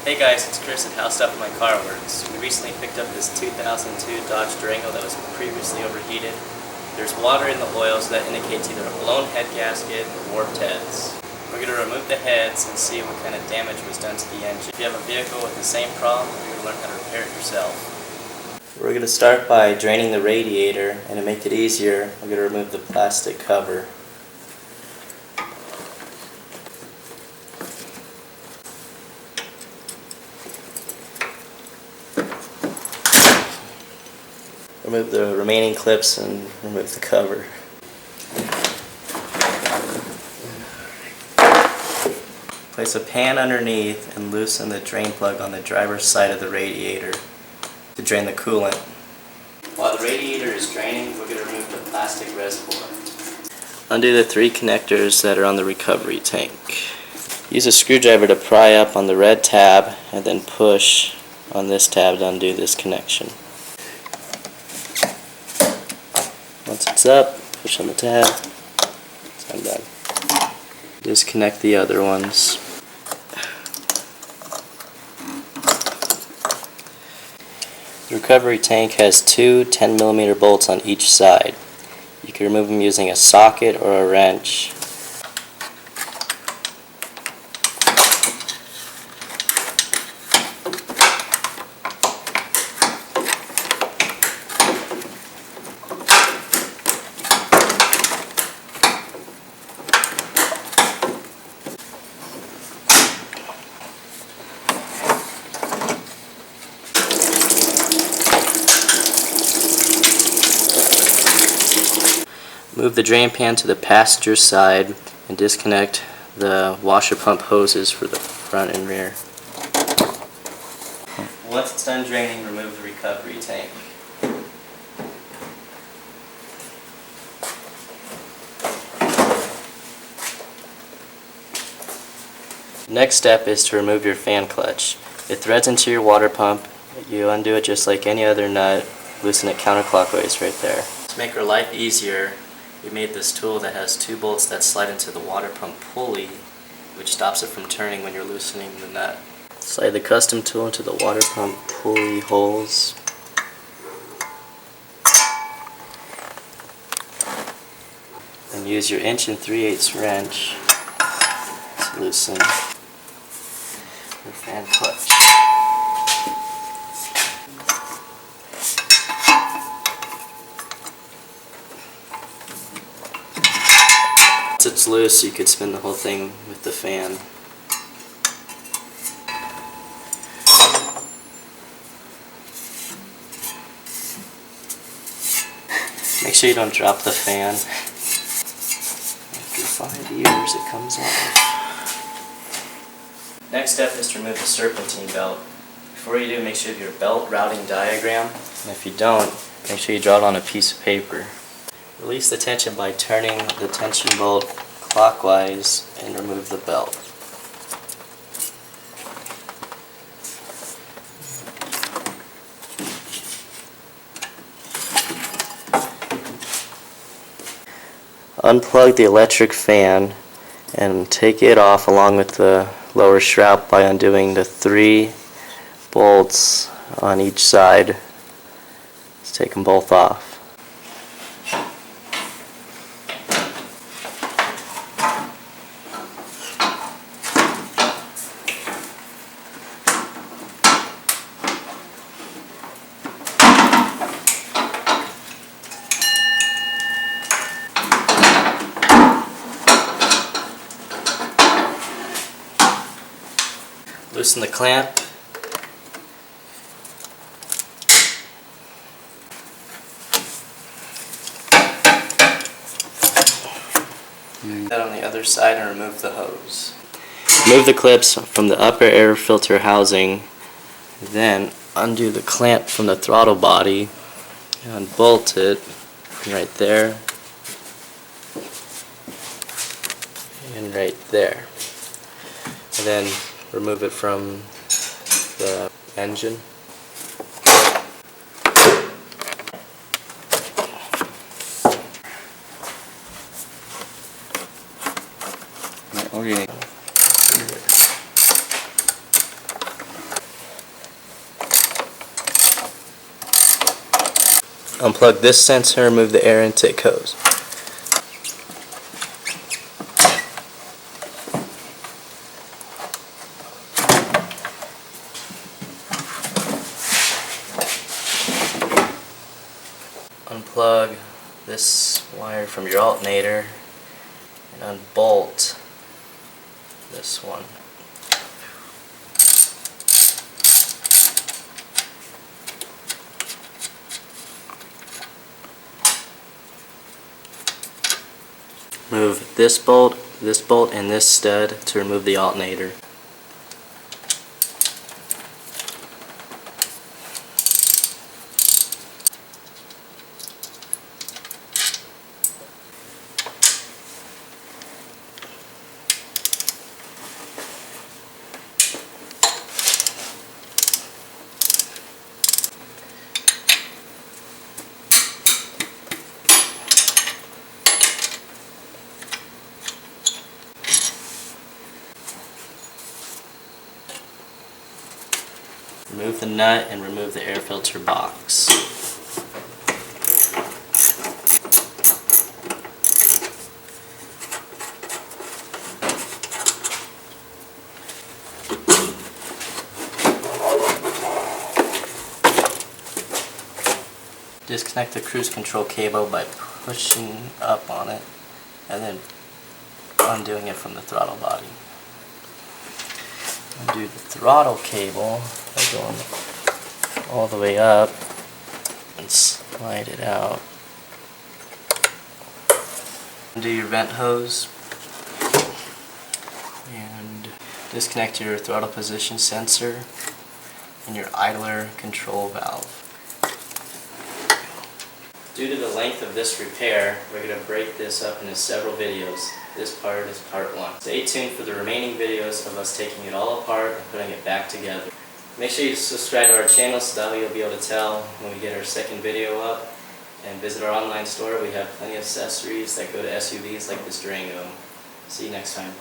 Hey guys, it's Chris at Howstuffinmycarworks. We recently picked up this 2002 Dodge Durango that was previously overheated. There's water in the oil, so that indicates either a blown head gasket or warped heads. We're going to remove the heads and see what kind of damage was done to the engine. If you have a vehicle with the same problem, you're going to learn how to repair it yourself. We're going to start by draining the radiator, and to make it easier, we're going to remove the plastic cover. Remove the remaining clips and remove the cover. Place a pan underneath and loosen the drain plug on the driver's side of the radiator to drain the coolant. While the radiator is draining, we're going to remove the plastic reservoir. Undo the 3 connectors that are on the recovery tank. Use a screwdriver to pry up on the red tab and then push on this tab to undo this connection. Once it's up, push on the tab, it's undone. Disconnect the other ones. The recovery tank has 2 10mm bolts on each side. You can remove them using a socket or a wrench. Move the drain pan to the passenger side and disconnect the washer pump hoses for the front and rear. Once it's done draining, remove the recovery tank. Next step is to remove your fan clutch. It threads into your water pump. You undo it just like any other nut. Loosen it counterclockwise right there. To make our life easier, we made this tool that has 2 bolts that slide into the water pump pulley, which stops it from turning when you're loosening the nut. Slide the custom tool into the water pump pulley holes. And use your 1 3/8 wrench to loosen your fan clutch. Once it's loose, you could spin the whole thing with the fan. Make sure you don't drop the fan. After 5 years, it comes off. Next step is to remove the serpentine belt. Before you do, make sure you have your belt routing diagram, and if you don't, make sure you draw it on a piece of paper. Release the tension by turning the tension bolt clockwise and remove the belt. Unplug the electric fan and take it off along with the lower shroud by undoing the 3 bolts on each side. Let's take them both off. Loosen the clamp. That on the other side and remove the hose. Remove the clips from the upper air filter housing, then undo the clamp from the throttle body and bolt it right there and right there. And then remove it from the engine. Okay. Unplug this sensor, remove the air intake hose. Unplug this wire from your alternator and unbolt this one. Remove this bolt, and this stud to remove the alternator. Remove the nut and remove the air filter box. Disconnect the cruise control cable by pushing up on it and then undoing it from the throttle body. Undo the throttle cable by going all the way up and slide it out. Undo your vent hose and disconnect your throttle position sensor and your idler control valve. Due to the length of this repair, we're going to break this up into several videos. This part is part 1. Stay tuned for the remaining videos of us taking it all apart and putting it back together. Make sure you subscribe to our channel so that way you'll be able to tell when we get our second video up. And visit our online store. We have plenty of accessories that go to SUVs like this Durango. See you next time.